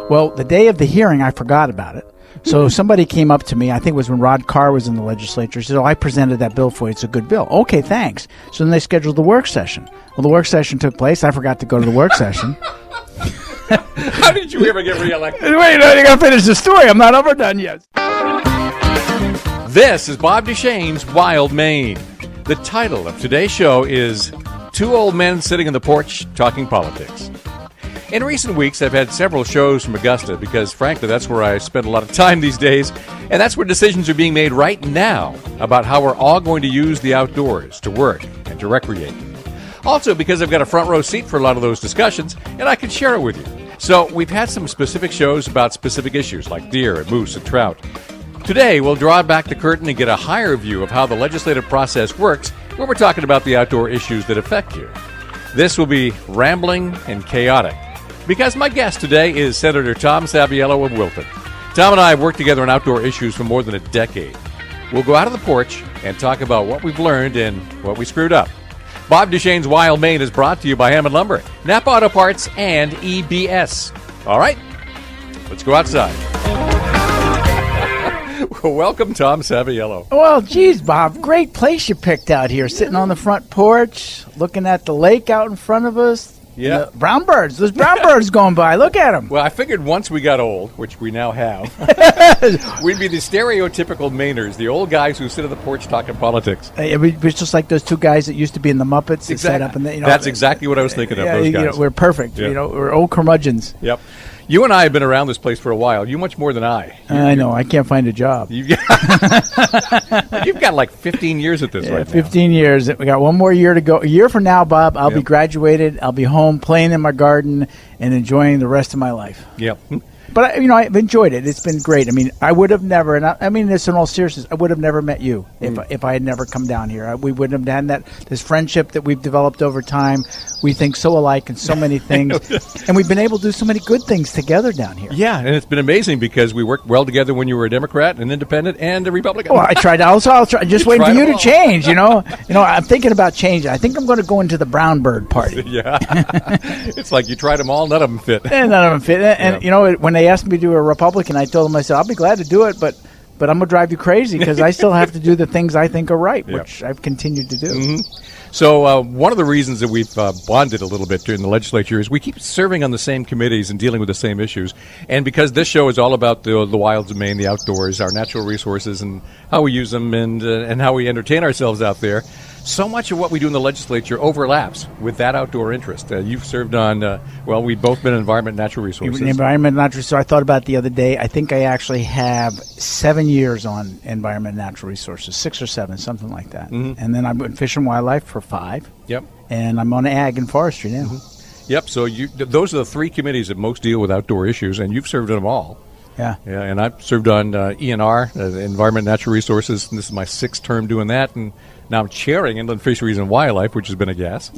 Well, the day of the hearing, I forgot about it. So somebody came up to me, I think it was when Rod Carr was in the legislature. He said, I presented that bill for you. It's a good bill. Okay, thanks. So then they scheduled the work session. Well, the work session took place. I forgot to go to the work session. How did you ever get reelected? Wait, you got to finish the story. I'm not overdone yet. This is Bob Duchesne's Wild Maine. The title of today's show is Two Old Men Sitting on the Porch Talking Politics. In recent weeks, I've had several shows from Augusta because, frankly, that's where I spend a lot of time these days, and that's where decisions are being made right now about how we're all going to use the outdoors to work and to recreate. Also, because I've got a front row seat for a lot of those discussions, and I can share it with you. So we've had some specific shows about specific issues like deer and moose and trout. Today, we'll draw back the curtain and get a higher view of how the legislative process works when we're talking about the outdoor issues that affect you. This will be rambling and chaotic, because my guest today is Senator Tom Saviello of Wilton. Tom and I have worked together on outdoor issues for more than a decade. We'll go out of the porch and talk about what we've learned and what we screwed up. Bob Duchesne's Wild Maine is brought to you by Hammond Lumber, Napa Auto Parts, and EBS. All right, let's go outside. Well, welcome, Tom Saviello. Well, geez, Bob, great place you picked out here, sitting on the front porch, looking at the lake out in front of us. Yeah. Brown birds. There's brown birds going by. Look at them. Well, I figured once we got old, which we now have, we'd be the stereotypical Mainers, the old guys who sit on the porch talking politics. It's just like those two guys that used to be in the Muppets. Exactly. Set up in the, That's exactly what I was thinking of, those guys. We're perfect. Yeah. We're old curmudgeons. Yep. You and I have been around this place for a while. You much more than I. I know. I can't find a job. You've got like 15 years at this right now. 15 years. We got one more year to go. A year from now, Bob, I'll be graduated. I'll be home playing in my garden and enjoying the rest of my life. Yep. But, I've enjoyed it. It's been great. I mean, I would have never, and I mean this in all seriousness, I would have never met you if I had never come down here. We wouldn't have had this friendship that we've developed over time. We think so alike in so many things. And we've been able to do so many good things together down here. Yeah, and it's been amazing because we worked well together when you were a Democrat, an Independent, and a Republican. Well, I tried. I'll try. Just waiting for you to change. I'm thinking about changing. I think I'm going to go into the brown bird party. Yeah, it's like you tried them all, none of them fit. And none of them fit. And when they asked me to do a Republican, I told them, I said, I'll be glad to do it, but I'm going to drive you crazy because I still have to do the things I think are right, which I've continued to do. Mm-hmm. So one of the reasons that we've bonded a little bit during the legislature is we keep serving on the same committees and dealing with the same issues. And because this show is all about the wilds of Maine, the outdoors, our natural resources, and how we use them and how we entertain ourselves out there, so much of what we do in the legislature overlaps with that outdoor interest. You've served on, we've both been in environment and natural resources. Environment and natural resources. So I thought about it the other day. I think I actually have 7 years on environment and natural resources, 6 or 7, something like that. Mm-hmm. And then I've been fish and wildlife for 5. Yep. And I'm on ag and forestry now. Mm-hmm. Yep. So those are the 3 committees that most deal with outdoor issues, and you've served on them all. Yeah. Yeah, and I've served on ENR, Environment and Natural Resources, and this is my 6th term doing that, and now I'm chairing Inland Fisheries and Wildlife, which has been a gas.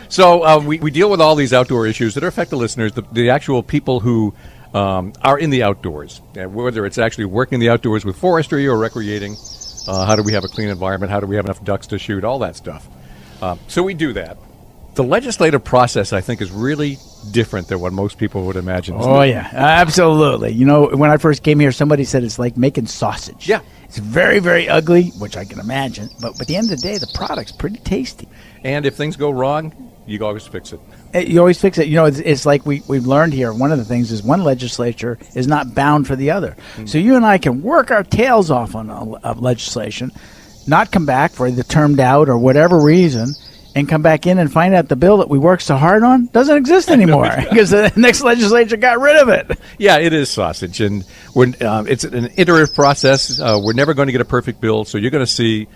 So we deal with all these outdoor issues that affect the listeners, the actual people who are in the outdoors, whether it's actually working in the outdoors with forestry or recreating. How do we have a clean environment? How do we have enough ducks to shoot? All that stuff. So we do that. The legislative process, I think, is really different than what most people would imagine. Oh, yeah, absolutely. When I first came here, somebody said it's like making sausage. Yeah. It's very, very ugly, which I can imagine. But at the end of the day, the product's pretty tasty. And if things go wrong, you always fix it. You always fix it. It's like we've learned here. One of the things is one legislature is not bound for the other. Mm-hmm. So you and I can work our tails off on a legislation, not come back for the termed out or whatever reason, and come back in and find out the bill that we worked so hard on doesn't exist anymore because the next legislature got rid of it. Yeah, it is sausage, and it's an iterative process. We're never going to get a perfect bill, so you're going to see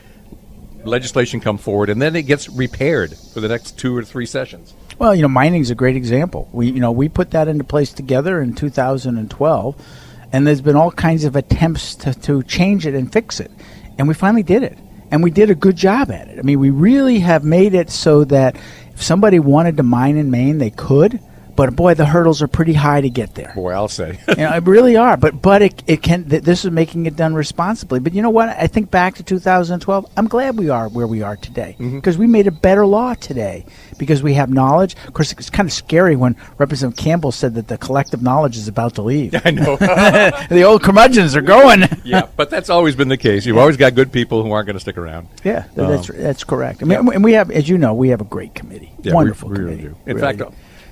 legislation come forward, and then it gets repaired for the next 2 or 3 sessions. Well, mining's a great example. We put that into place together in 2012, and there's been all kinds of attempts to change it and fix it, and we finally did it. And we did a good job at it. I mean, we really have made it so that if somebody wanted to mine in Maine, they could, But boy, the hurdles are pretty high to get there. Boy, I'll say. It really are. But it can. This is making it done responsibly. But you know what? I think back to 2012. I'm glad we are where we are today because we made a better law today because we have knowledge. Of course, it's kind of scary when Representative Campbell said that the collective knowledge is about to leave. I know. The old curmudgeons are going. Yeah, but that's always been the case. You've always got good people who aren't going to stick around. Yeah, that's correct. I mean, and we have, as you know, we have a great committee. Yeah, Wonderful we committee. Really do. In fact,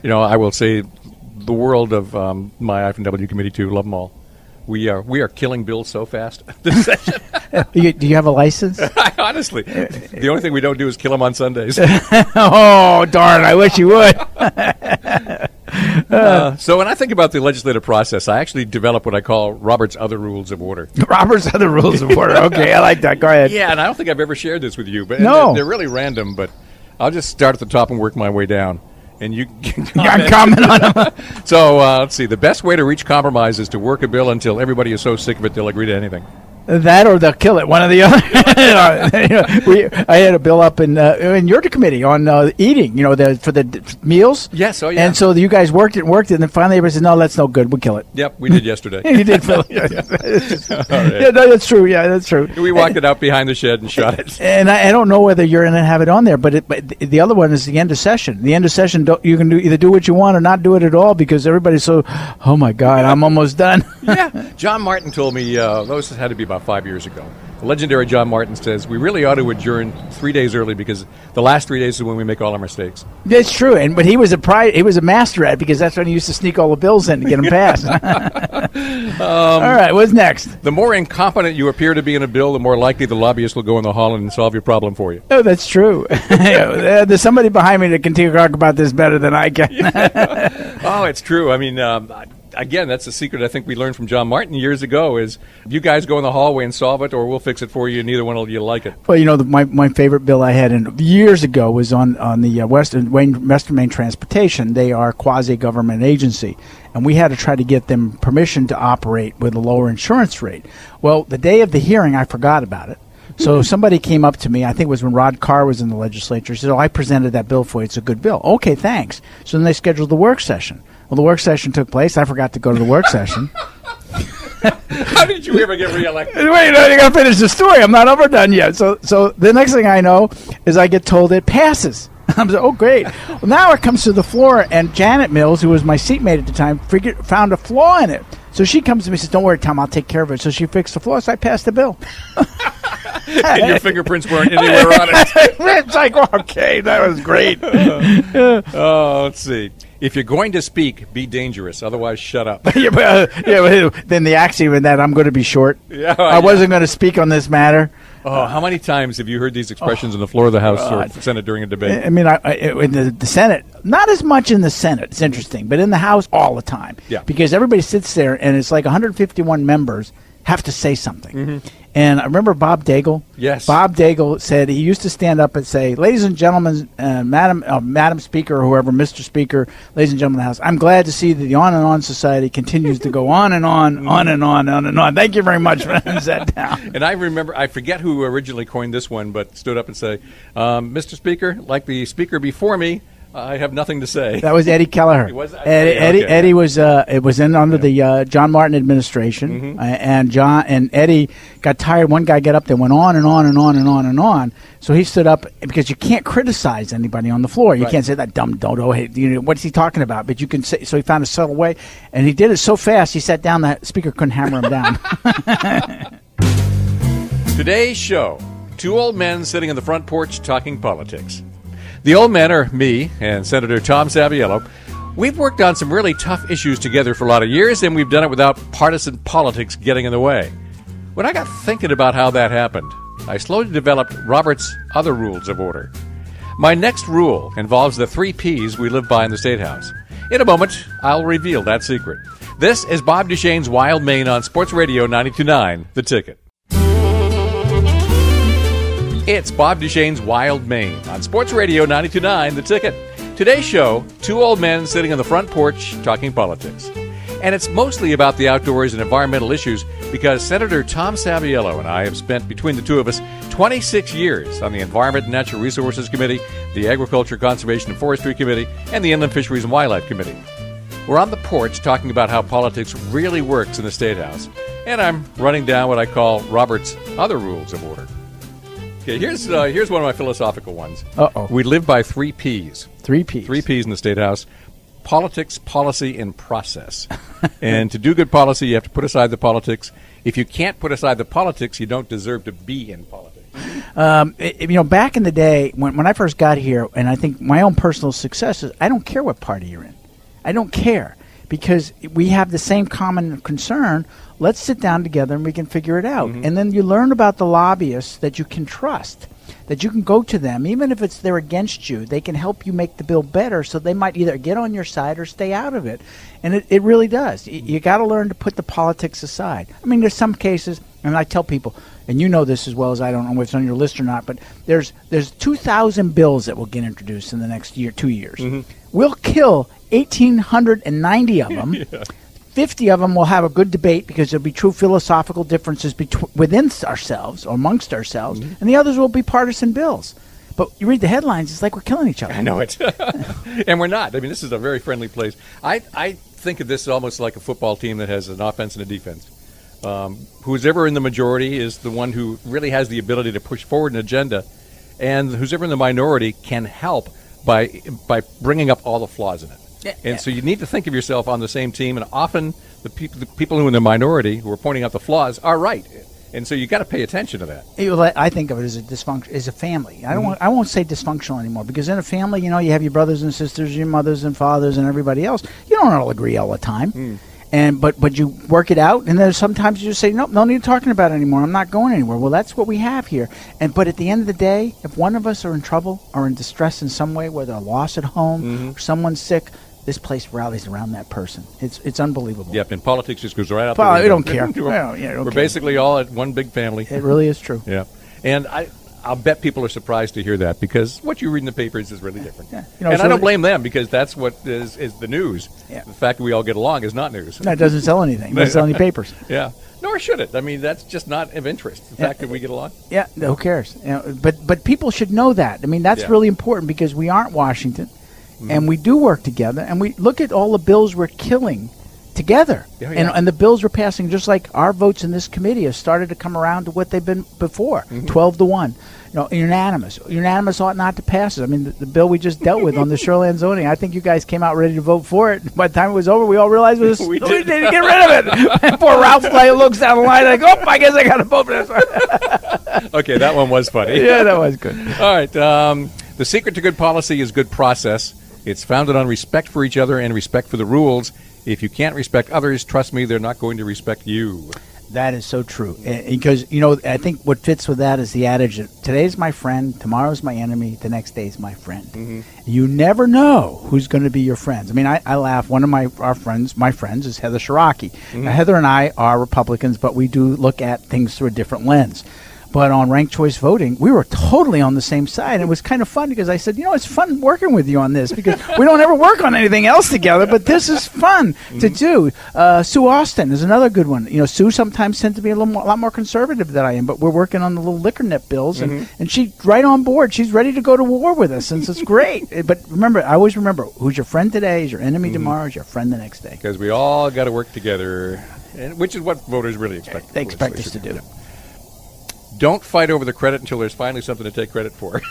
I will say the world of my IFNW committee too, love them all. We are killing bills so fast this session. Do you have a license? Honestly, the only thing we don't do is kill them on Sundays. Oh, darn, I wish you would. So when I think about the legislative process, I actually develop what I call Robert's Other Rules of Order. Robert's Other Rules of Order. Okay, I like that. Go ahead. Yeah, and I don't think I've ever shared this with you, but no. They're really random, but I'll just start at the top and work my way down. And you can comment on them. So let's see. The best way to reach compromise is to work a bill until everybody is so sick of it they'll agree to anything. That or they'll kill it, one or the other. I had a bill up in your committee on eating, for the meals. Yes, oh yeah. And so you guys worked it, and then finally everybody said, no, that's no good, we'll kill it. Yep, we did yesterday. You did, Phil. Yeah, no, that's true. Yeah, that's true. We walked it out behind the shed and shot it. And I don't know whether you're going to have it on there, but the other one is the end of session. The end of session, you can either do what you want or not do it at all because everybody's so, oh my God, I'm almost done. Yeah, John Martin told me, those had to be about 5 years ago. The legendary John Martin says, we really ought to adjourn 3 days early because the last 3 days is when we make all our mistakes. That's true, but he was a master at it because that's when he used to sneak all the bills in to get them passed. All right, what's next? The more incompetent you appear to be in a bill, the more likely the lobbyist will go in the hall and solve your problem for you. Oh, that's true. There's somebody behind me that can talk about this better than I can. Oh, it's true. I mean, again, that's the secret I think we learned from John Martin years ago is you guys go in the hallway and solve it or we'll fix it for you. Neither one will you like it. Well, my favorite bill I had years ago was on the Western Maine Transportation. They are a quasi-government agency. And we had to try to get them permission to operate with a lower insurance rate. Well, the day of the hearing, I forgot about it. So somebody came up to me, I think it was when Rod Carr was in the legislature, said, I presented that bill for you. It's a good bill. Okay, thanks. So then they scheduled the work session. Well, the work session took place. I forgot to go to the work session. How did you ever get reelected? Wait, you got to finish the story. I'm not overdone yet. So the next thing I know is I get told it passes. I'm like, oh, great. Well, now it comes to the floor, and Janet Mills, who was my seatmate at the time, found a flaw in it. So she comes to me and says, don't worry, Tom, I'll take care of it. So she fixed the flaw, so I passed the bill. And your fingerprints weren't anywhere on it. It's like, okay, that was great. Oh, let's see. If you're going to speak, be dangerous. Otherwise, shut up. Then the axiom in that I'm going to be short. Yeah, I wasn't going to speak on this matter. Oh, how many times have you heard these expressions on the floor of the House or Senate during a debate? I mean, in the Senate, not as much in the Senate. It's interesting, but in the House, all the time. Yeah. Because everybody sits there, and it's like 151 members have to say something. Mm-hmm. And I remember Bob Daigle. Yes. Bob Daigle said he used to stand up and say, ladies and gentlemen, Madam Speaker, or whoever, Mr. Speaker, ladies and gentlemen of the House, I'm glad to see that the On and On Society continues to go on and on, on and on, on and on. Thank you very much for that down. And I remember, I forget who originally coined this one, but stood up and say, Mr. Speaker, like the speaker before me, I have nothing to say. That was Eddie Kelleher. It was Eddie was it was in under the John Martin administration, and Eddie got tired. One guy got up there, went on and on and on and on and on. So he stood up because you can't criticize anybody on the floor. You can't say that dumb dodo. Hey, what's he talking about? But you can say. So he found a subtle way, and he did it so fast. He sat down. The speaker couldn't hammer him down. Today's show: two old men sitting on the front porch talking politics. The old men are me and Senator Tom Saviello. We've worked on some really tough issues together for a lot of years, and we've done it without partisan politics getting in the way. When I got thinking about how that happened, I slowly developed Robert's Other Rules of Order. My next rule involves the 3 Ps we live by in the State House. In a moment, I'll reveal that secret. This is Bob Duchesne's Wild Maine on Sports Radio 92.9, The Ticket. It's Bob Duchesne's Wild Maine on Sports Radio 92.9, The Ticket. Today's show, two old men sitting on the front porch talking politics. And it's mostly about the outdoors and environmental issues because Senator Tom Saviello and I have spent, between the two of us, 26 years on the Environment and Natural Resources Committee, the Agriculture, Conservation and Forestry Committee, and the Inland Fisheries and Wildlife Committee. We're on the porch talking about how politics really works in the State House, and I'm running down what I call Robert's other rules of order. Okay, here's one of my philosophical ones. Uh-oh. We live by 3 Ps. 3 Ps. 3 Ps in the State House: politics, policy, and process. And to do good policy, you have to put aside the politics. If you can't put aside the politics, you don't deserve to be in politics. Back in the day, when I first got here, and I think my own personal success is, I don't care what party you're in. I don't care, because we have the same common concern. Let's sit down together and we can figure it out. And then you learn about the lobbyists that you can trust, that you can go to them. Even if they're against you, they can help you make the bill better, so they might either get on your side or stay out of it. And it really does. You got to learn to put the politics aside. I mean, there's some cases, and I tell people, and you know this as well as I, don't know if it's on your list or not, but there's 2,000 bills that will get introduced in the next 2 years. We'll kill 1,890 of them. Yeah. 50 of them will have a good debate because there'll be true philosophical differences within ourselves or amongst ourselves, and the others will be partisan bills. But you read the headlines, it's like we're killing each other. I know it. And we're not. I mean, this is a very friendly place. I think of this almost like a football team that has an offense and a defense. Who's ever in the majority is the one who really has the ability to push forward an agenda, and who's ever in the minority can help by bringing up all the flaws in it. And so you need to think of yourself on the same team, and often the people who are in the minority who are pointing out the flaws are right. And so you got to pay attention to that. I think of it as a dysfunction, as a family. I won't say dysfunctional anymore, because in a family, you have your brothers and sisters, your mothers and fathers, and everybody else. You don't all agree all the time. But you work it out, and then sometimes you just say, nope, no need talking about it anymore. I'm not going anywhere. Well, that's what we have here. But at the end of the day, if one of us are in trouble or in distress in some way, whether a loss at home or someone's sick, this place rallies around that person. It's unbelievable. Yep, and politics just goes right out the window. We don't care. We're basically all at one big family. It really is true. Yeah, and I'll bet people are surprised to hear that, because what you read in the papers is really different. Yeah. And I don't blame them, because that's what is the news. Yeah. The fact that we all get along is not news. No, it doesn't sell anything. It doesn't sell any papers. Yeah. Nor should it. I mean, that's just not of interest, the fact that we get along. Yeah, who cares? But people should know that. I mean, that's really important, because we aren't Washington, and we do work together, and we look at all the bills we're killing together. And the bills we're passing, just like our votes in this committee have started to come around to what they've been before, 12-1. Unanimous. Unanimous ought not to pass it. I mean, the bill we just dealt with on the shoreline zoning, I think you guys came out ready to vote for it. By the time it was over, we all realized we need to get rid of it. And poor Ralph looks down the line like, I guess I got to vote for this. Okay, that one was funny. Yeah, that was good. All right. The secret to good policy is good process. It's founded on respect for each other and respect for the rules. If you can't respect others, trust me, they're not going to respect you. That is so true. Because, I think what fits with that is the adage that today's my friend, tomorrow's my enemy, the next day's my friend. You never know who's going to be your friends. I mean, I laugh. One of my friends is Heather Shiraki. Now, Heather and I are Republicans, but we do look at things through a different lens. But on ranked choice voting, we were totally on the same side. And it was kind of fun, because I said, it's fun working with you on this, because we don't ever work on anything else together, but this is fun to do. Sue Austin is another good one. Sue sometimes tends to be a lot more conservative than I am, but we're working on the little liquor nip bills, and she's right on board. She's ready to go to war with us, and it's great. But remember, I always remember, who's your friend today is your enemy tomorrow, is your friend the next day. Because we all got to work together, which is what voters really expect. They expect us to do. Yeah. Don't fight over the credit until there's finally something to take credit for.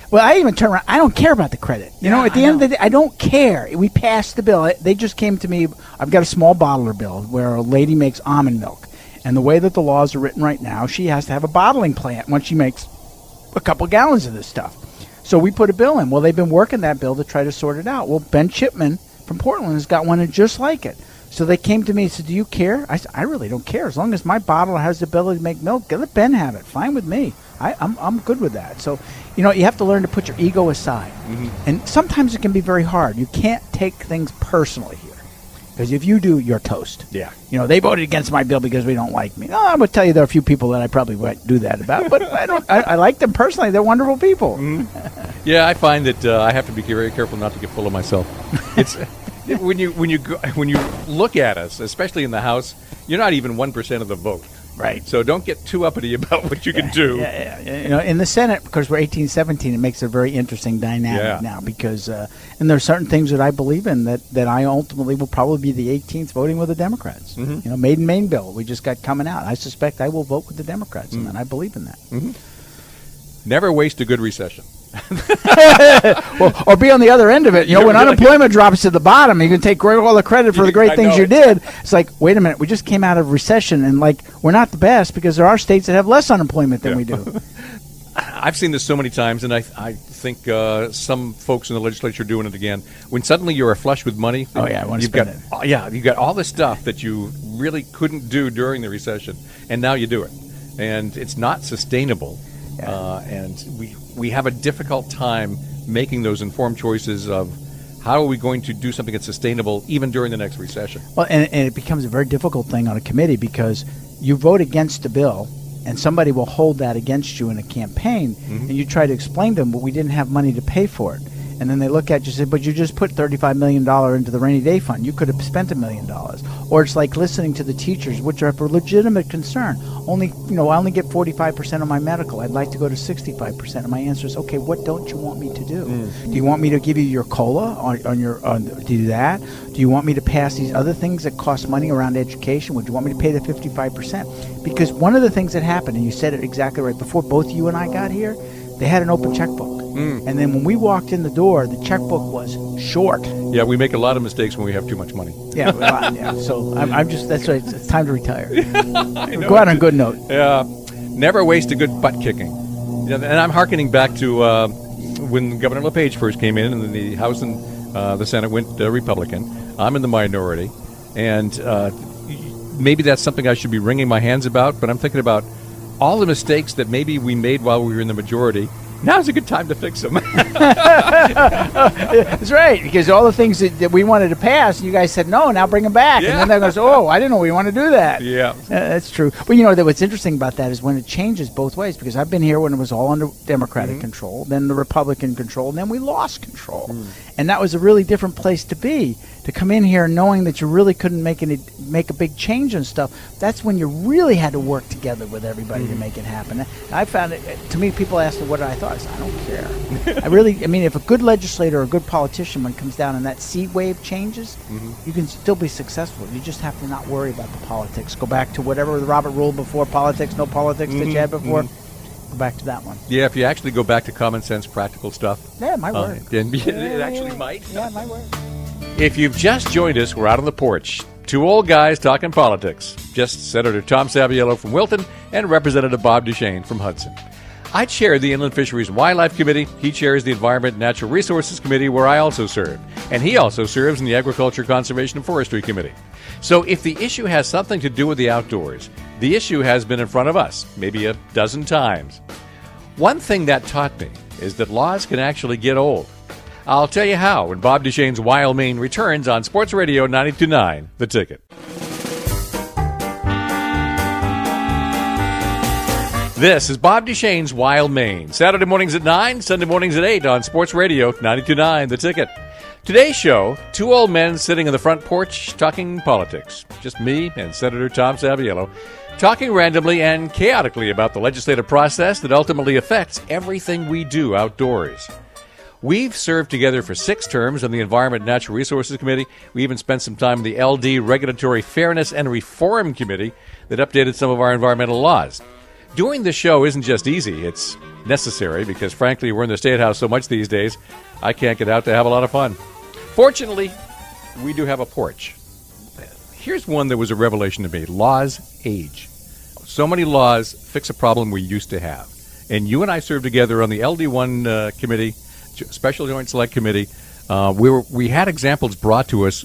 Well, I even turn around. I don't care about the credit. At the end of the day, I don't care. We passed the bill. They just came to me. I've got a small bottler bill where a lady makes almond milk. And the way that the laws are written right now, she has to have a bottling plant once she makes a couple gallons of this stuff. So we put a bill in. Well, they've been working that bill to try to sort it out. Well, Ben Chipman from Portland has got one in just like it. So they came to me and said, do you care? I said, I really don't care. As long as my bottle has the ability to make milk, let Ben have it. Fine with me. I'm good with that. So, you have to learn to put your ego aside. And sometimes it can be very hard. You can't take things personally here. Because if you do, you're toast. Yeah. They voted against my bill because we don't like me. Oh, I'm going to tell you there are a few people that I probably wouldn't do that about. But I like them personally. They're wonderful people. Yeah, I find that I have to be very careful not to get full of myself. It's... When you look at us, especially in the House, you're not even 1% of the vote. Right. So don't get too uppity about what you can do. You know, in the Senate, because we're 1817, it makes a very interesting dynamic now because, and there are certain things that I believe in that I ultimately will probably be the 18th voting with the Democrats. You know, Maine bill we just got coming out. I suspect I will vote with the Democrats, and I believe in that. Never waste a good recession. Well, or be on the other end of it. You know, when unemployment drops to the bottom, you can take all the credit for the great things you did. It's like, wait a minute, we just came out of recession, and like we're not the best because there are states that have less unemployment than we do. I've seen this so many times, and I think some folks in the legislature are doing it again. When suddenly you're flush with money, I want to spend it. You've got all this stuff that you really couldn't do during the recession, and now you do it, and it's not sustainable. And we have a difficult time making those informed choices of how are we going to do something that's sustainable even during the next recession. Well, and it becomes a very difficult thing on a committee because you vote against a bill and somebody will hold that against you in a campaign, and you try to explain to them, but we didn't have money to pay for it. And then they look at you and say, but you just put $35 million into the rainy day fund. You could have spent $1 million. Or it's like listening to the teachers, which are a legitimate concern. I only get 45% of my medical. I'd like to go to 65%. And my answer is, okay, what don't you want me to do? Do you want me to give you your COLA to do that? Do you want me to pass these other things that cost money around education? Would you want me to pay the 55%? Because one of the things that happened, and you said it exactly right, before both you and I got here, they had an open checkbook. And then when we walked in the door, the checkbook was short. Yeah, we make a lot of mistakes when we have too much money. So I'm just, that's why it's time to retire. Go out on a good note. Yeah. Never waste a good butt kicking. And I'm hearkening back to when Governor LePage first came in and the House and the Senate went Republican. I'm in the minority. And maybe that's something I should be wringing my hands about, but I'm thinking about all the mistakes that maybe we made while we were in the majority. Now's a good time to fix them. That's right, because all the things that we wanted to pass, you guys said, no, now bring them back. And then they goes, oh, I didn't know we want to do that. Yeah. That's true. But you know, what's interesting about that is when it changes both ways, because I've been here when it was all under Democratic control, then the Republican control, and then we lost control. And that was a really different place to be, to come in here knowing that you really couldn't make a big change and stuff. That's when you really had to work together with everybody to make it happen. I found it, to me, people ask me what I thought. I said, I don't care. I mean, if a good legislator or a good politician, when it comes down and that seat wave changes, you can still be successful. You just have to not worry about the politics. Go back to whatever the Robert rule before politics, no politics that you had before. Go back to that one. Yeah, if you actually go back to common sense, practical stuff. Yeah, my word. It actually might. Yeah, my word. If you've just joined us, we're out on the porch. Two old guys talking politics. Just Senator Tom Saviello from Wilton and Representative Bob Duchesne from Hudson. I chair the Inland Fisheries and Wildlife Committee. He chairs the Environment and Natural Resources Committee, where I also serve. And he also serves in the Agriculture, Conservation, and Forestry Committee. So if the issue has something to do with the outdoors, the issue has been in front of us, maybe a dozen times. One thing that taught me is that laws can actually get old. I'll tell you how when Bob Duchesne's Wild Maine returns on Sports Radio 92.9, The Ticket. This is Bob Duchesne's Wild Maine. Saturday mornings at 9, Sunday mornings at 8 on Sports Radio 92.9, The Ticket. Today's show, two old men sitting on the front porch talking politics. Just me and Senator Tom Saviello talking randomly and chaotically about the legislative process that ultimately affects everything we do outdoors. We've served together for 6 terms on the Environment and Natural Resources Committee. We even spent some time in the LD Regulatory Fairness and Reform Committee that updated some of our environmental laws. Doing this show isn't just easy, it's necessary because, frankly, we're in the State House so much these days, I can't get out to have a lot of fun. Fortunately, we do have a porch. Here's one that was a revelation to me. Laws age. So many laws fix a problem we used to have. And you and I served together on the LD1 committee, Special Joint Select Committee. We had examples brought to us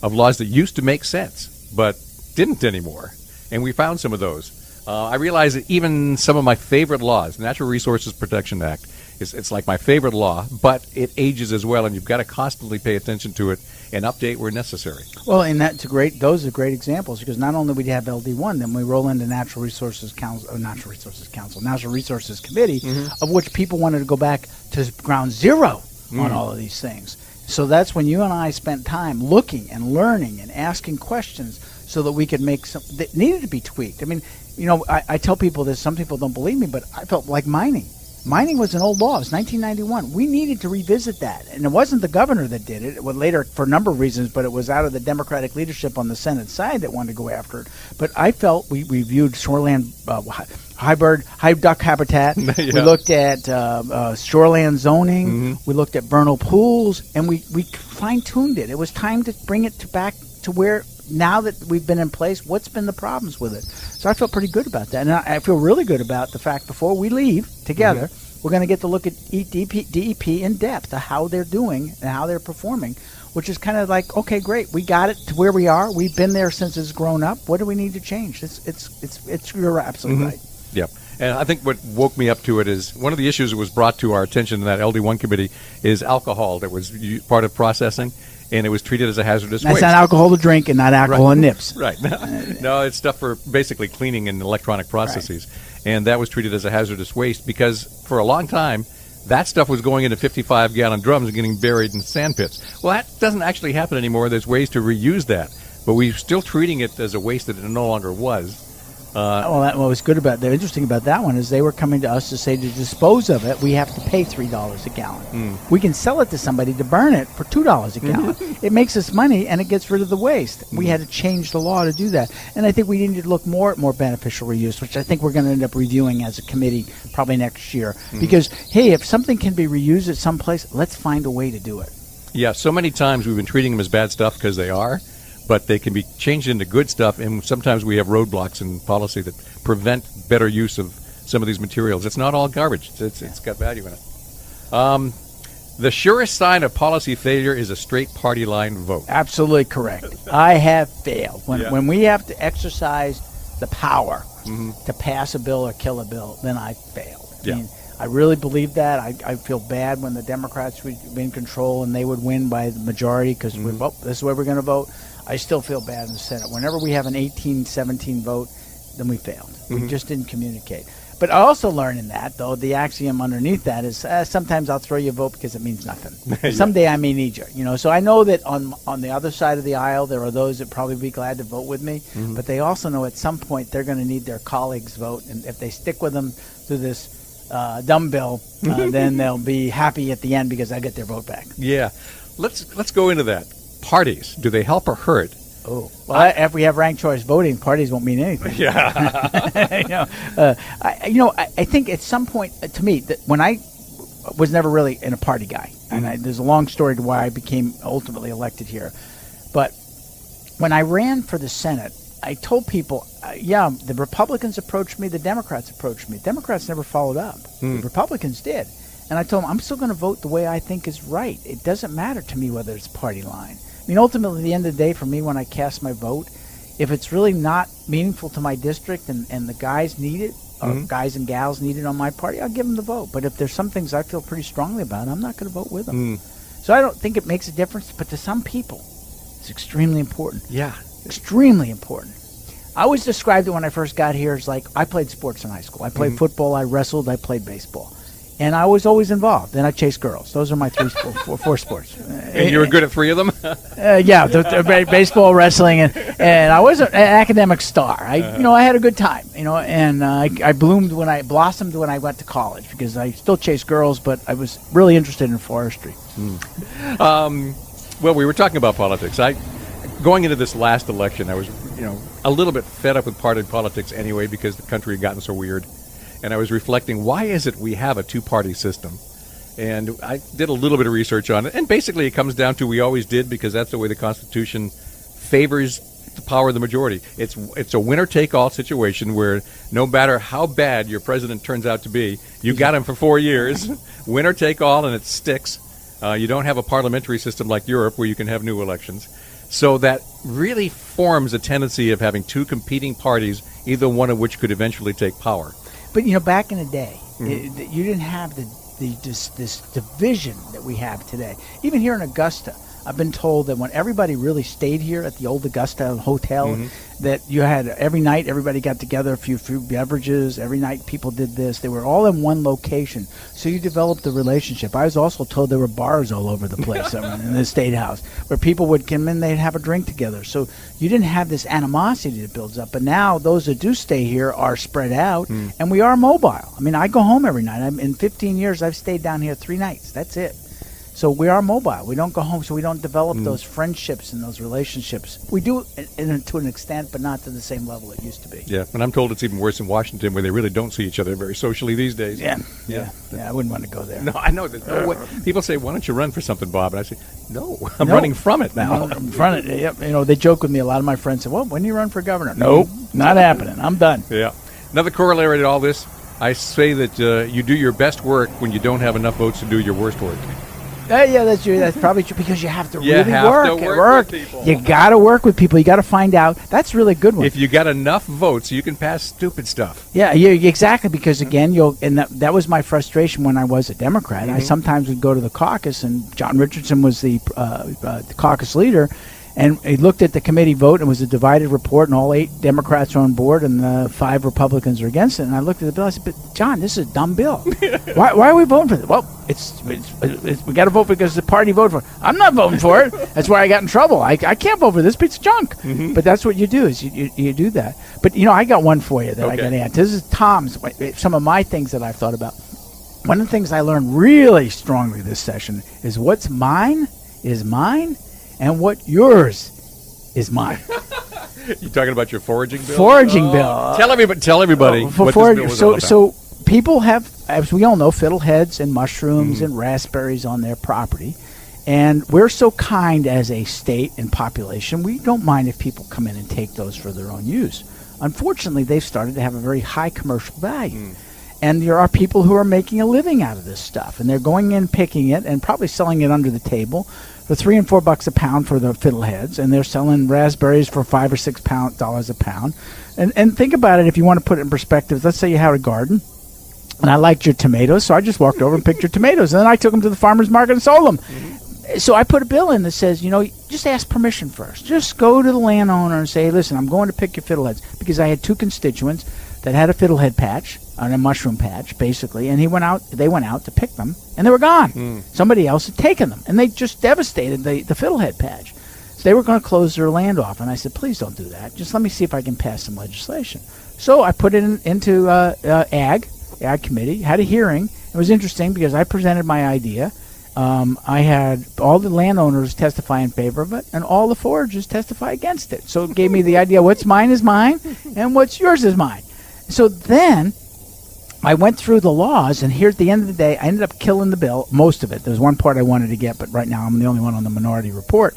of laws that used to make sense, but didn't anymore. And we found some of those. I realize that even some of my favorite laws, the Natural Resources Protection Act, it's like my favorite law, but it ages as well, and you've got to constantly pay attention to it and update where necessary. Well, and those are great examples, because not only we have LD1, then we roll into Natural Resources Committee, of which people wanted to go back to ground zero on all of these things. So that's when you and I spent time looking and learning and asking questions so that we could make some that needed to be tweaked. I mean, you know, I tell people this. Some people don't believe me, but I felt like mining. Mining was an old law. It was 1991. We needed to revisit that. And it wasn't the governor that did it. It was later for a number of reasons, but it was out of the Democratic leadership on the Senate side that wanted to go after it. But I felt we viewed shoreland high duck habitat. Yeah. We looked at shoreland zoning. Mm-hmm. We looked at vernal pools, and we fine-tuned it. It was time to bring it back to where, now that we've been in place, what's been the problems with it? So I felt pretty good about that. And I feel really good about the fact before we leave together, we're going to get to look at DEP in depth to how they're doing and how they're performing, which is kind of like, okay, great. We got it to where we are. We've been there since it's grown up. What do we need to change? You're absolutely right. Yep. And I think what woke me up to it is one of the issues that was brought to our attention in that LD1 committee is alcohol that was part of processing. And it was treated as a hazardous waste. That's not alcohol to drink and not alcohol in nips. Right. No, it's stuff for basically cleaning and electronic processes. Right. And that was treated as a hazardous waste because for a long time, that stuff was going into 55-gallon drums and getting buried in sand pits. Well, that doesn't actually happen anymore. There's ways to reuse that. But we're still treating it as a waste that it no longer was. What was good about that, interesting about that one is they were coming to us to say to dispose of it, we have to pay $3 a gallon. We can sell it to somebody to burn it for $2 a gallon. It makes us money and it gets rid of the waste. We had to change the law to do that. And I think we need to look more at more beneficial reuse, which I think we're going to end up reviewing as a committee probably next year. Because, hey, if something can be reused at some place, let's find a way to do it. Yeah, so many times we've been treating them as bad stuff because they are. But they can be changed into good stuff, and sometimes we have roadblocks in policy that prevent better use of some of these materials. It's not all garbage. It's got value in it. The surest sign of policy failure is a straight party line vote. Absolutely correct. I have failed. When we have to exercise the power to pass a bill or kill a bill, then I failed. I mean, I really believe that. I feel bad when the Democrats would be in control and they would win by the majority because we vote. This is where we're going to vote. I still feel bad in the Senate. Whenever we have an 18-17 vote, then we failed. We just didn't communicate. But I also learned in that, though, the axiom underneath that is sometimes I'll throw you a vote because it means nothing. Someday I may need you. So I know that on the other side of the aisle there are those that probably be glad to vote with me, but they also know at some point they're going to need their colleagues' vote, and if they stick with them through this dumb bill, then they'll be happy at the end because I get their vote back. Yeah. Let's go into that. Parties, do they help or hurt? Oh, well, if we have ranked choice voting, parties won't mean anything. Yeah. I think at some point, to me, that when I was never really in a party guy, and there's a long story to why I became ultimately elected here. But when I ran for the Senate, I told people, the Republicans approached me, the Democrats approached me. Democrats never followed up. The Republicans did. And I told them, I'm still going to vote the way I think is right. It doesn't matter to me whether it's party line. I mean, ultimately, at the end of the day, for me, when I cast my vote, if it's really not meaningful to my district and the guys need it, or guys and gals need it on my party, I'll give them the vote. But if there's some things I feel pretty strongly about, I'm not going to vote with them. So I don't think it makes a difference, but to some people, it's extremely important. Yeah. Extremely important. I always described it when I first got here as like I played sports in high school. I played football, I wrestled, I played baseball. And I was always involved. And I chased girls. Those are my four sports. And you were good at three of them? Baseball, wrestling, and I was an academic star. I had a good time. And I blossomed when I went to college because I still chased girls, but I was really interested in forestry. Well, we were talking about politics. Going into this last election, I was, a little bit fed up with party politics anyway because the country had gotten so weird. And I was reflecting, why is it we have a two-party system? And I did a little bit of research on it. And basically it comes down to we always did because that's the way the Constitution favors the power of the majority. It's a winner-take-all situation where no matter how bad your president turns out to be, you got him for 4 years, winner-take-all, and it sticks. You don't have a parliamentary system like Europe where you can have new elections. So that really forms a tendency of having two competing parties, either one of which could eventually take power. But back in the day, you didn't have this division that we have today. Even here in Augusta, I've been told that when everybody really stayed here at the old Augusta Hotel, that you had every night everybody got together, a few beverages. Every night people did this. They were all in one location, so you developed a relationship. I was also told there were bars all over the place in the State House where people would come in, they'd have a drink together. So you didn't have this animosity that builds up. But now those that do stay here are spread out, and we are mobile. I mean, I go home every night. In 15 years, I've stayed down here 3 nights. That's it. So we are mobile. We don't go home, so we don't develop those friendships and those relationships. We do to an extent, but not to the same level it used to be. Yeah, and I'm told it's even worse in Washington, where they really don't see each other very socially these days. Yeah. I wouldn't want to go there. No, I know. No way. People say, why don't you run for something, Bob? And I say, no, I'm running from it now. I'm from it. Yep. You know, they joke with me. A lot of my friends say, well, when do you run for governor? Nope, not happening. I'm done. Yeah. Another corollary to all this, I say that you do your best work when you don't have enough votes to do your worst work. Yeah, that's true. That's probably true because you have to You really have work. to work with people. You got to work with people. You got to find out. That's really a good one. If you got enough votes, you can pass stupid stuff. Yeah, exactly. Because again, that was my frustration when I was a Democrat. I sometimes would go to the caucus, and John Richardson was the caucus leader. And he looked at the committee vote, and it was a divided report, and all 8 Democrats are on board, and 5 Republicans are against it. And I looked at the bill, I said, but John, this is a dumb bill. Why are we voting for this? Well, we got to vote because the party voted for it. I'm not voting for it. That's why I got in trouble. I can't vote for this piece of junk. But that's what you do, is you do that. But, I got one for you that I got to add. This is Tom's, some of my things that I've thought about. One of the things I learned really strongly this session is what's mine is mine, and what yours is mine. You talking about your foraging bill? Foraging bill. Tell everybody what this bill was all about. So people have, as we all know, fiddleheads and mushrooms and raspberries on their property. And we're so kind as a state and population, we don't mind if people come in and take those for their own use. Unfortunately, they've started to have a very high commercial value. And there are people who are making a living out of this stuff. And they're going in, picking it, and probably selling it under the table for $3 and $4 a pound for the fiddleheads, and they're selling raspberries for $5 or $6 a pound. And think about it, if you want to put it in perspective. Let's say you had a garden, and I liked your tomatoes, so I just walked over and picked your tomatoes, and then I took them to the farmer's market and sold them. So I put a bill in that says, just ask permission first. Just go to the landowner and say, listen, I'm going to pick your fiddleheads, because I had 2 constituents that had a fiddlehead patch, on a mushroom patch, basically, and they went out to pick them, and they were gone. Somebody else had taken them, and they just devastated the fiddlehead patch. So they were going to close their land off, and I said, please don't do that. Just let me see if I can pass some legislation. So I put it into Ag Committee, had a hearing. It was interesting because I presented my idea. I had all the landowners testify in favor of it, and all the foragers testify against it. So it gave me the idea, what's mine is mine, and what's yours is mine. So then I went through the laws, and here at the end of the day, I ended up killing the bill, most of it. There's one part I wanted to get, but right now I'm the only one on the minority report.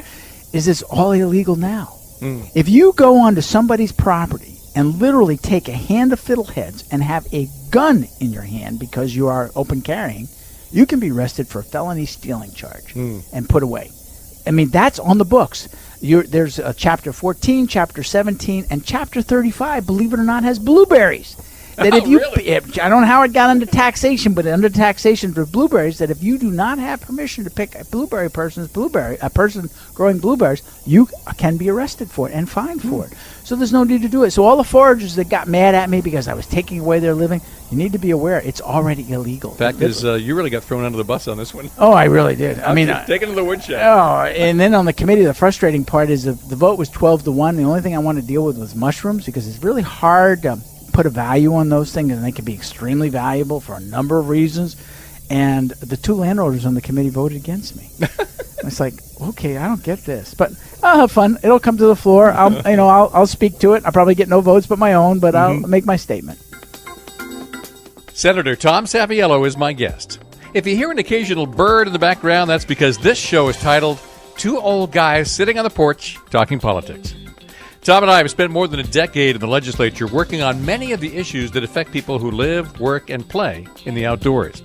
Is this all illegal now? If you go onto somebody's property and literally take a hand of fiddleheads and have a gun in your hand because you are open carrying, you can be arrested for a felony stealing charge and put away. I mean, that's on the books. There's a Chapter 14, Chapter 17, and Chapter 35, believe it or not, has blueberries. That if you, I don't know how it got under taxation, but under taxation for blueberries, that if you do not have permission to pick a person growing blueberries, you can be arrested for it and fined for it. So there's no need to do it. So all the foragers that got mad at me because I was taking away their living, you need to be aware it's already illegal. Fact is, you really got thrown under the bus on this one. Oh, I really did. I mean, taken to the woodshed. Oh, and then on the committee, the frustrating part is the vote was 12-1. The only thing I wanted to deal with was mushrooms, because it's really hard to put a value on those things, and they can be extremely valuable for a number of reasons. And the 2 landowners on the committee voted against me. It's like, okay, I don't get this, but I'll have fun. It'll come to the floor. I'll speak to it. I'll probably get no votes but my own, but I'll make my statement. Senator Tom Saviello is my guest. If you hear an occasional bird in the background, that's because this show is titled 2 Old Guys Sitting on the Porch Talking Politics. Tom and I have spent more than a decade in the legislature working on many of the issues that affect people who live, work, and play in the outdoors.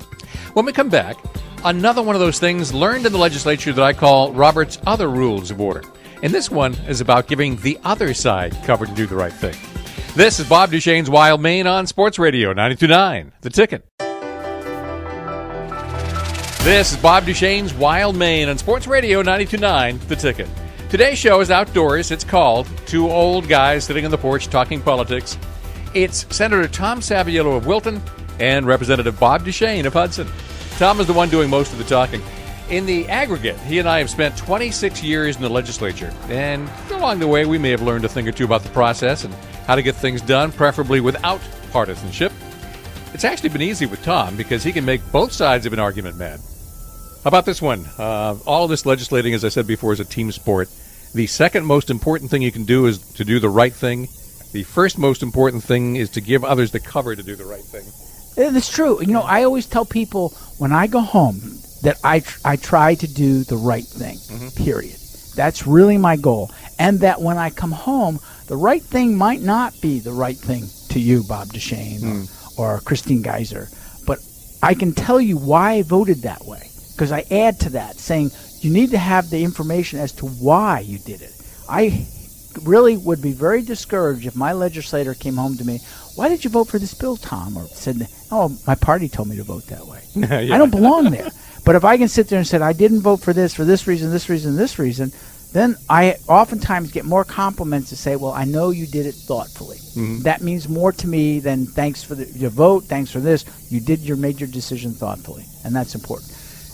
When we come back, another one of those things learned in the legislature that I call Robert's Other Rules of Order. And this one is about giving the other side cover to do the right thing. This is Bob Duchesne's Wild Maine on Sports Radio 92.9, The Ticket. This is Bob Duchesne's Wild Maine on Sports Radio 92.9 The Ticket. Today's show is outdoors. It's called Two Old Guys Sitting on the Porch Talking Politics. It's Senator Tom Saviello of Wilton and Representative Bob Duchesne of Hudson. Tom is the one doing most of the talking. In the aggregate, he and I have spent 26 years in the legislature, and along the way we may have learned a thing or two about the process and how to get things done, preferably without partisanship. It's actually been easy with Tom because he can make both sides of an argument mad. How about this one? All of this legislating, as I said before, is a team sport. The second most important thing you can do is to do the right thing. The first most important thing is to give others the cover to do the right thing. That's true. You know, I always tell people when I go home that I try to do the right thing, period. That's really my goal. And that when I come home, the right thing might not be the right thing to you, Bob Duchesne, or Christine Geiser. But I can tell you why I voted that way. Because I add to that, saying you need to have the information as to why you did it. I really would be very discouraged if my legislator came home to me, why did you vote for this bill, Tom? Or said, oh, my party told me to vote that way. I don't belong there. But if I can sit there and say, I didn't vote for this reason, this reason, this reason, then I oftentimes get more compliments to say, well, I know you did it thoughtfully. That means more to me than thanks for your vote, thanks for this. You made your decision thoughtfully, and that's important.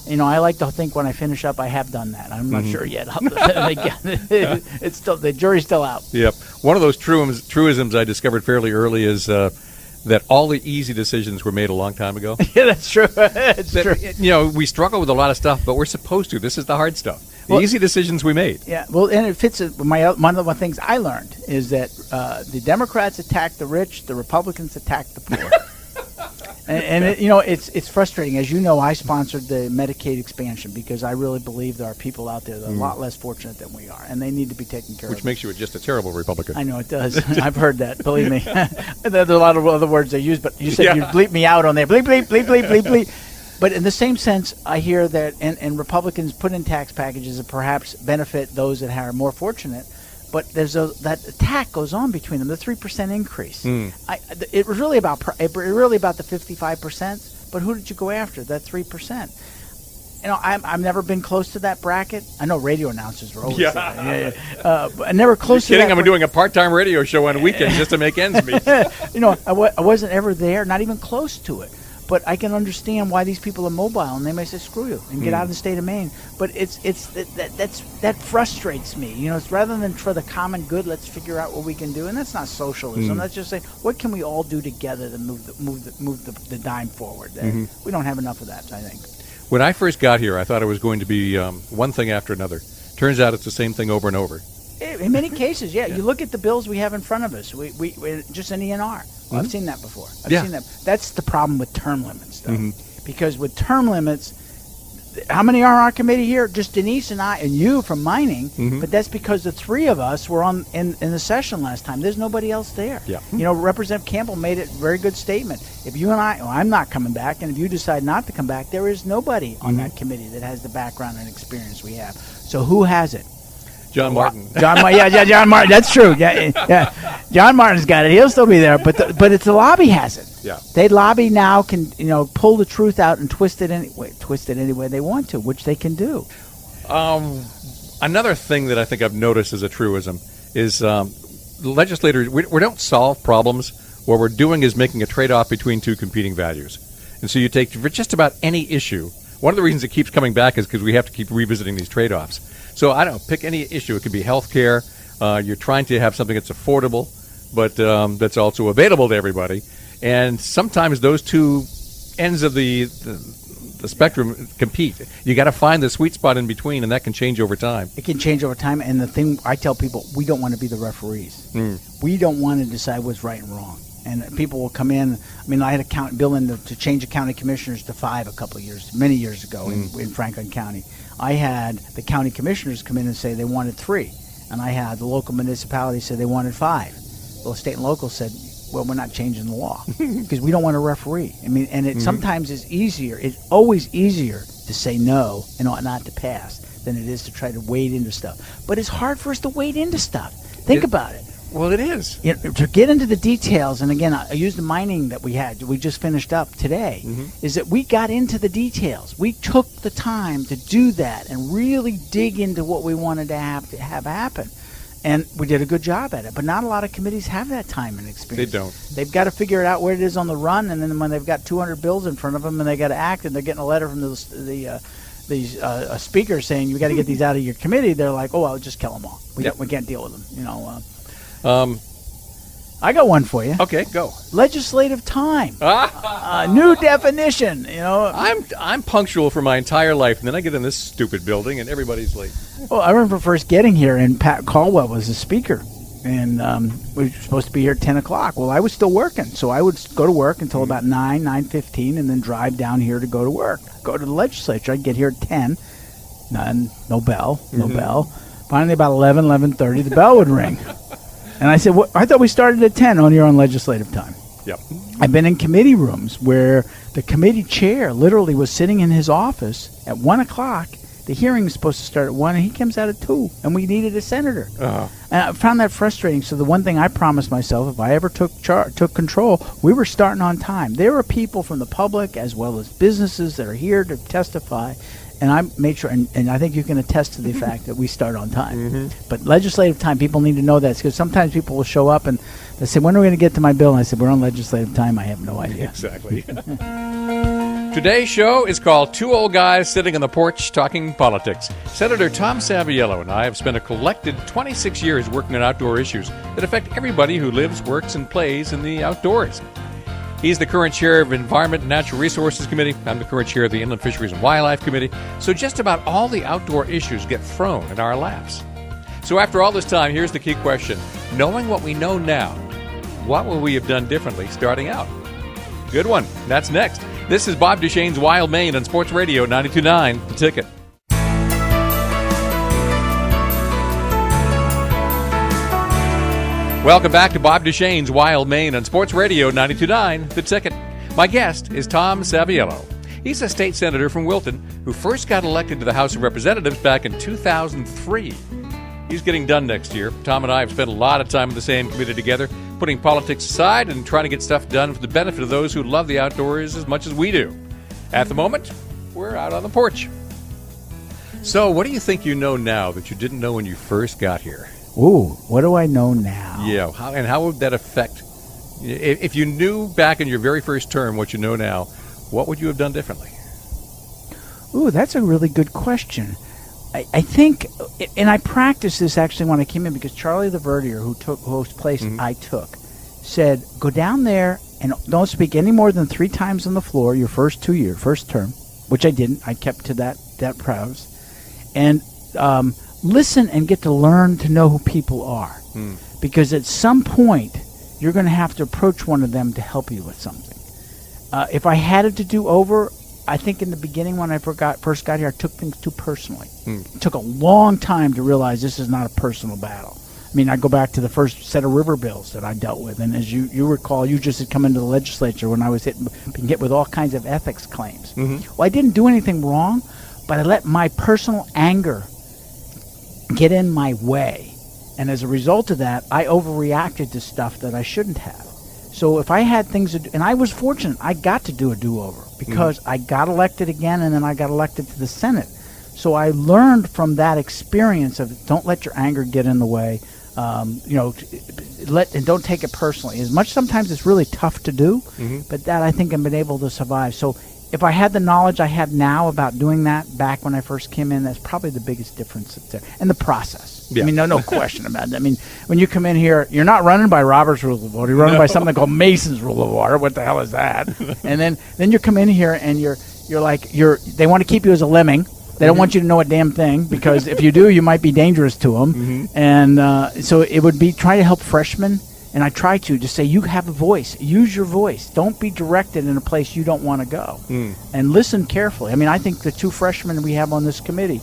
You know, I like to think when I finish up, I have done that. I'm not sure yet. It's still, the jury's still out. Yep. One of those truisms I discovered fairly early is that all the easy decisions were made a long time ago. Yeah, that's true. It's true. You know, we struggle with a lot of stuff, but we're supposed to. This is the hard stuff. The easy decisions we made. Yeah, well, and it fits. One of the things I learned is that the Democrats attack the rich, the Republicans attack the poor. And it's frustrating. As you know, I sponsored the Medicaid expansion because I really believe there are people out there that are a lot less fortunate than we are, and they need to be taken care of. Which makes you just a terrible Republican. I know it does. I've heard that. Believe me. There's a lot of other words they use, but you said you bleep me out on there. Bleep, bleep, bleep, bleep, bleep, bleep. But in the same sense, I hear that and Republicans put in tax packages that perhaps benefit those that are more fortunate. But there's that attack goes on between them. The 3% increase. It was really about the 55%. But who did you go after? That 3%. You know, I've never been close to that bracket. I know radio announcers were always but never close to that. I'm doing a part-time radio show on weekends just to make ends meet. You know, I wasn't ever there, not even close to it. But I can understand why these people are mobile, and they may say, "Screw you," and get out of the state of Maine. But that frustrates me. You know, it's rather than for the common good, let's figure out what we can do, and that's not socialism. That's just saying, what can we all do together to move the dime forward? We don't have enough of that, I think. When I first got here, I thought it was going to be one thing after another. Turns out it's the same thing over and over. In many cases, yeah. You look at the bills we have in front of us. We just an ENR. Well, I've seen that before. I've seen that. That's the problem with term limits, though. Because with term limits, how many are on our committee here? Just Denise and I and you from mining. But that's because the three of us were in the session last time. There's nobody else there. You know, Representative Campbell made it a very good statement. If you and I'm not coming back, and if you decide not to come back, there is nobody on that committee that has the background and experience we have. So who has it? John Martin. John Martin. That's true. Yeah. John Martin's got it. He'll still be there, but it's the lobby has it. Yeah. They lobby now can pull the truth out and twist it any way they want to, which they can do. Another thing that I think I've noticed as a truism is legislators. We don't solve problems. What we're doing is making a trade-off between two competing values, and so you take for just about any issue. One of the reasons it keeps coming back is because we have to keep revisiting these trade-offs. So I don't know, pick any issue. It could be health care. You're trying to have something that's affordable, but that's also available to everybody. And sometimes those two ends of the spectrum compete. You got to find the sweet spot in between, and that can change over time. It can change over time. And the thing I tell people, we don't want to be the referees. We don't want to decide what's right and wrong. And people will come in. I mean, I had a bill in to change the county commissioners to 5 many years ago in Franklin County. I had the county commissioners come in and say they wanted 3, and I had the local municipality say they wanted 5. Well, the state and local said, well, we're not changing the law because we don't want a referee. I mean, and it sometimes is easier. It's always easier to say no and not to pass than it is to try to wade into stuff. But it's hard for us to wade into stuff. Think about it. Well, it is. To get into the details, and again, I use the mining that we just finished up today, is that we got into the details. We took the time to do that and really dig into what we wanted to have happen. And we did a good job at it. But not a lot of committees have that time and experience. They don't. They've got to figure it out where it is on the run, and then when they've got 200 bills in front of them and they got to act, and they're getting a letter from the speaker saying you got to get these out of your committee, they're like, oh, I'll just kill them all. We can't deal with them. I got one for you. Okay, go. Legislative time. New definition. I'm punctual for my entire life, and then I get in this stupid building, and everybody's late. Well, I remember first getting here, and Pat Caldwell was the speaker, and we were supposed to be here at 10 o'clock. Well, I was still working, so I would go to work until about 9:15, and then drive down here to go to work. Go to the legislature. I'd get here at 10. No bell. Finally, about 11:30, the bell would ring. And I said, I thought we started at 10 on your own legislative time. Yep. I've been in committee rooms where the committee chair literally was sitting in his office at 1 o'clock. The hearing was supposed to start at 1, and he comes out at 2, and we needed a senator. And I found that frustrating. So the one thing I promised myself, if I ever took control, we were starting on time. There are people from the public as well as businesses that are here to testify. And I made sure, and I think you can attest to the fact that we start on time. But legislative time, people need to know that, because sometimes people will show up and they say, when are we going to get to my bill? And I said, we're on legislative time. I have no idea. Exactly. Today's show is called Two Old Guys Sitting on the Porch Talking Politics. Senator Tom Saviello and I have spent a collected 26 years working on outdoor issues that affect everybody who lives, works, and plays in the outdoors. He's the current chair of Environment and Natural Resources Committee. I'm the current chair of the Inland Fisheries and Wildlife Committee. So just about all the outdoor issues get thrown in our laps. So after all this time, here's the key question. Knowing what we know now, what will we have done differently starting out? Good one. That's next. This is Bob Duchesne's Wild Maine on Sports Radio 92.9 The Ticket. Welcome back to Bob Duchesne's Wild Maine on Sports Radio 92.9 The Ticket. My guest is Tom Saviello. He's a state senator from Wilton who first got elected to the House of Representatives back in 2003. He's getting done next year. Tom and I have spent a lot of time in the same committee together, putting politics aside and trying to get stuff done for the benefit of those who love the outdoors as much as we do. At the moment, we're out on the porch. So what do you think you know now that you didn't know when you first got here? Ooh, what do I know now? Yeah, how would that affect, if you knew back in your very first term what you know now, what would you have done differently? Ooh, that's a really good question. I think, and I practiced this actually when I came in, because Charlie the Verdier, whose place I took, said, go down there and don't speak any more than 3 times on the floor your first term, which I didn't. I kept to that prowess. And listen and get to learn to know who people are. Because at some point, you're going to have to approach one of them to help you with something. If I had it to do over, I think in the beginning when I first got here, I took things too personally. It took a long time to realize this is not a personal battle. I mean, I go back to the first set of river bills that I dealt with, and as you recall, you just had come into the legislature when I was being hit with all kinds of ethics claims. Well, I didn't do anything wrong, but I let my personal anger get in my way, and as a result of that, I overreacted to stuff that I shouldn't have. So if I had things to do, and I was fortunate, I got to do a do-over because I got elected again, and then I got elected to the Senate. So I learned from that experience of don't let your anger get in the way. And don't take it personally. As much sometimes it's really tough to do, but that I think I've been able to survive. So if I had the knowledge I have now about doing that back when I first came in, that's probably the biggest difference there. And the process. Yeah. I mean, no question about it. I mean, when you come in here, you're not running by Robert's Rules of Order. You're running by something called Mason's Rule of Order. What the hell is that? And then you come in here and they want to keep you as a lemming. They don't want you to know a damn thing, because if you do, you might be dangerous to them. And so it would be try to help freshmen. And I try to just say, you have a voice. Use your voice. Don't be directed in a place you don't want to go. And listen carefully. I mean, I think the 2 freshmen we have on this committee,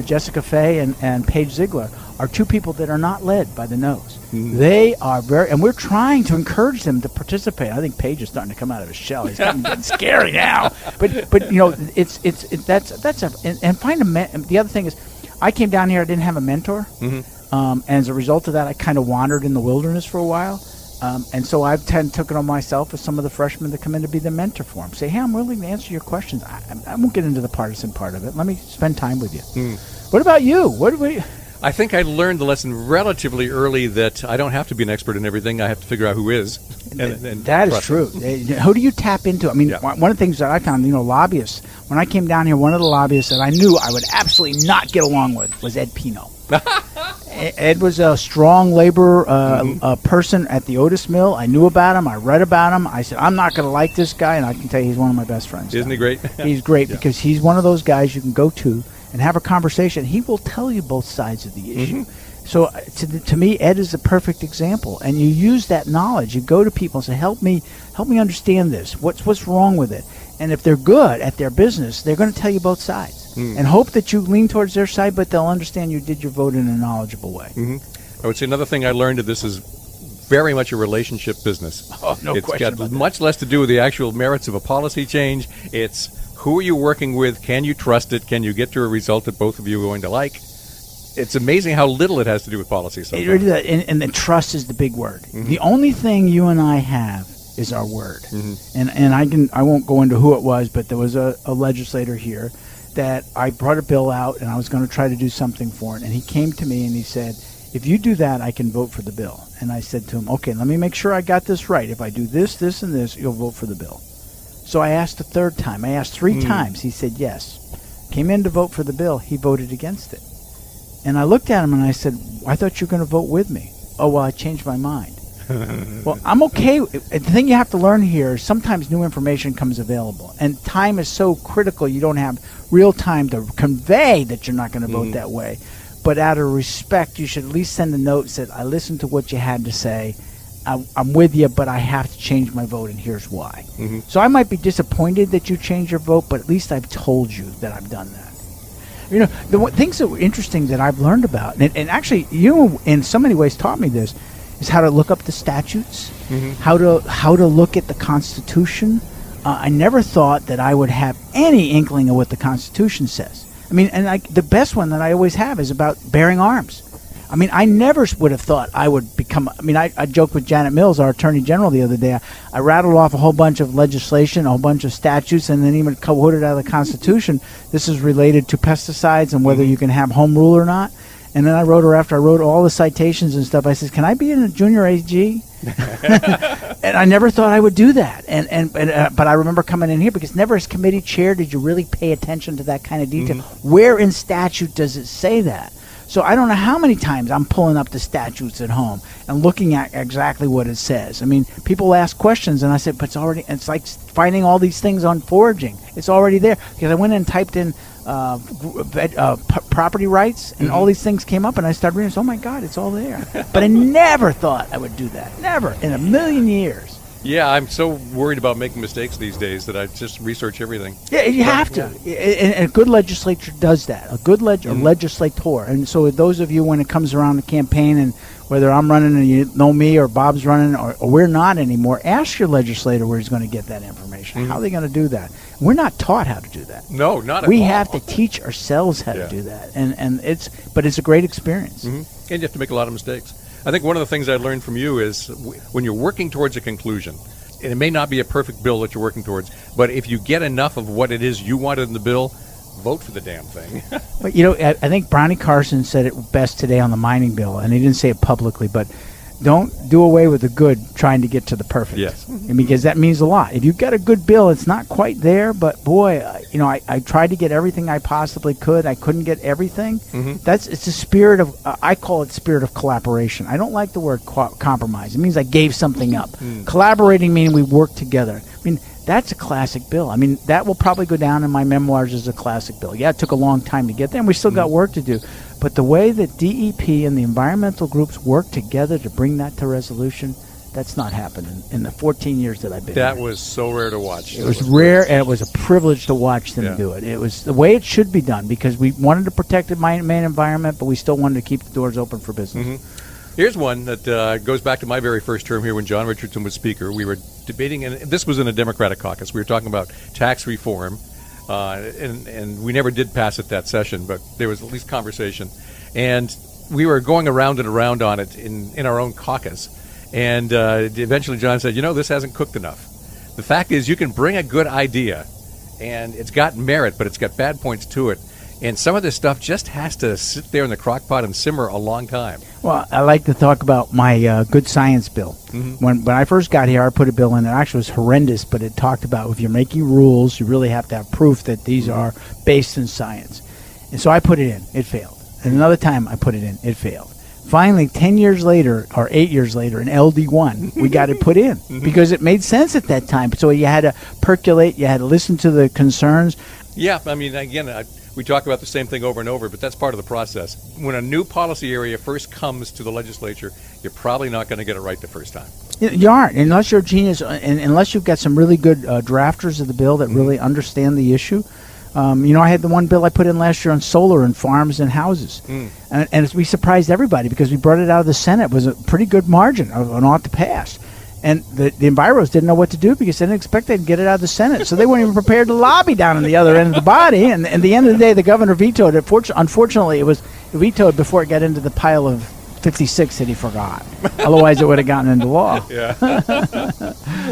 Jessica Fay and Paige Ziegler, are 2 people that are not led by the nose. They are and we're trying to encourage them to participate. I think Paige is starting to come out of his shell. He's getting scary now. But and find the other thing is, I came down here, I didn't have a mentor. And as a result of that, I kind of wandered in the wilderness for a while. And so I've took it on myself with some of the freshmen that come in to be the mentor for them. Say, hey, I'm willing to answer your questions. I won't get into the partisan part of it. Let me spend time with you. What about you? I think I learned the lesson relatively early that I don't have to be an expert in everything. I have to figure out who is. And that is true. Who do you tap into? I mean, one of the things that I found, lobbyists, when I came down here, one of the lobbyists that I knew I would absolutely not get along with was Ed Pino. Ed was a strong labor person at the Otis Mill. I knew about him. I read about him. I said, I'm not going to like this guy, and I can tell you he's one of my best friends. Isn't he great? He's great because he's one of those guys you can go to and have a conversation. He will tell you both sides of the issue. So to me, Ed is a perfect example. And you use that knowledge. You go to people and say, help me understand this. What's wrong with it? And if they're good at their business, they're going to tell you both sides. And hope that you lean towards their side, but they'll understand you did your vote in a knowledgeable way. I would say another thing I learned that this is very much a relationship business. Oh, no question about that. It's got much less to do with the actual merits of a policy change. It's who are you working with? Can you trust it? Can you get to a result that both of you are going to like? It's amazing how little it has to do with policy sometimes. It really does. And the trust is the big word. The only thing you and I have is our word. And I won't go into who it was, but there was a legislator here that I brought a bill out, and I was going to try to do something for it. And he came to me and he said, if you do that, I can vote for the bill. And I said to him, okay, let me make sure I got this right. If I do this, this, and this, you'll vote for the bill. So I asked a third time. I asked 3 times. He said yes. Came in to vote for the bill. He voted against it. And I looked at him and I said, I thought you were going to vote with me. Oh, well, I changed my mind. Well, I'm okay. The thing you have to learn here is sometimes new information comes available. And time is so critical. You don't have real time to convey that you're not going to vote that way. But out of respect, you should at least send a note that said, I listened to what you had to say. I'm with you, but I have to change my vote, and here's why. So I might be disappointed that you changed your vote, but at least I've told you that I've done that. The things that were interesting that I've learned about, and actually you in so many ways taught me this, is how to look up the statutes, how to look at the Constitution. I never thought that I would have any inkling of what the Constitution says. I mean, and the best one that I always have is about bearing arms. I mean, I never would have thought I would become. I mean, I joked with Janet Mills, our Attorney General, the other day. I rattled off a whole bunch of legislation, a whole bunch of statutes, and then even quoted out of the Constitution. This is related to pesticides and whether you can have home rule or not. And then I wrote her, after I wrote all the citations and stuff, I said, can I be in a junior AG? And I never thought I would do that. But I remember coming in here because never as committee chair did you really pay attention to that kind of detail. Where in statute does it say that? So I don't know how many times I'm pulling up the statutes at home and looking at exactly what it says. I mean, people ask questions, and I said, but it's already, it's like finding all these things on foraging. It's already there. Because I went and typed in property rights, and all these things came up, and I started reading, oh my God, it's all there. But I never thought I would do that. Never in a million years. Yeah, I'm so worried about making mistakes these days that I just research everything. Yeah, you have to. And a good legislature does that. A good legislator. And so those of you, when it comes around the campaign, and whether I'm running and you know me, or Bob's running, or we're not anymore, ask your legislator where he's going to get that information. How are they going to do that? We're not taught how to do that. No, not at all. We have to teach ourselves how to do that. And it's a great experience. And you have to make a lot of mistakes. I think one of the things I learned from you is when you're working towards a conclusion, and it may not be a perfect bill that you're working towards, but if you get enough of what it is you wanted in the bill, vote for the damn thing. But I think Brownie Carson said it best today on the mining bill, and he didn't say it publicly, but don't do away with the good trying to get to the perfect. Yes. Because that means a lot. If you've got a good bill, it's not quite there, but boy, I tried to get everything I possibly could. I couldn't get everything. It's a spirit of, I call it spirit of collaboration. I don't like the word compromise. It means I gave something up. Collaborating meaning we work together. I mean, that's a classic bill. I mean, that will probably go down in my memoirs as a classic bill. Yeah, it took a long time to get there, and we still got work to do. But the way that DEP and the environmental groups work together to bring that to resolution, that's not happening in the 14 years that I've been here. That was so rare to watch. It was rare, and it was a privilege to watch them do it. It was the way it should be done, because we wanted to protect the Maine environment, but we still wanted to keep the doors open for business. Here's one that goes back to my very first term here when John Richardson was Speaker. We were debating, and this was in a Democratic caucus. We were talking about tax reform, and we never did pass it that session, but there was at least conversation. And we were going around and around on it in our own caucus, and eventually John said, this hasn't cooked enough. The fact is, you can bring a good idea, and it's got merit, but it's got bad points to it. And some of this stuff just has to sit there in the crock pot and simmer a long time. Well, I like to talk about my good science bill. Mm-hmm. When I first got here, I put a bill in. It actually was horrendous, but it talked about if you're making rules, you really have to have proof that these are based in science. And so I put it in. It failed. And another time I put it in. It failed. Finally, 10 years later, or 8 years later, in LD1, we got it put in because it made sense at that time. So you had to percolate. You had to listen to the concerns. Yeah, I mean, again, we talk about the same thing over and over, but that's part of the process. When a new policy area first comes to the legislature, you're probably not going to get it right the first time. You aren't, unless you're a genius, and unless you've got some really good drafters of the bill that really understand the issue. I had the one bill I put in last year on solar and farms and houses. And we surprised everybody because we brought it out of the Senate. It was a pretty good margin of an ought to pass. And the enviros didn't know what to do because they didn't expect they'd get it out of the Senate. So they weren't even prepared to lobby down on the other end of the body. And at the end of the day, the governor vetoed it. Unfortunately, it was vetoed before it got into the pile of 56 that he forgot. Otherwise, it would have gotten into law. Yeah.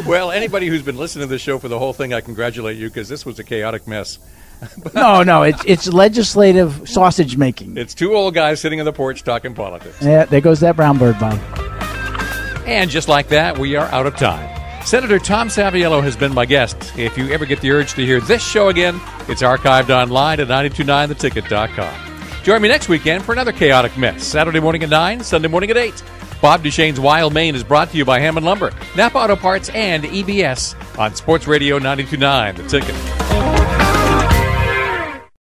Well, anybody who's been listening to the show for the whole thing, I congratulate you because this was a chaotic mess. No, it's legislative sausage making. It's two old guys sitting on the porch talking politics. Yeah, there goes that brown bird, Bob. And just like that, we are out of time. Senator Tom Saviello has been my guest. If you ever get the urge to hear this show again, it's archived online at 929theticket.com. Join me next weekend for another chaotic mess. Saturday morning at 9, Sunday morning at 8. Bob Duchesne's Wild Maine is brought to you by Hammond Lumber, Napa Auto Parts, and EBS on Sports Radio 929 The Ticket.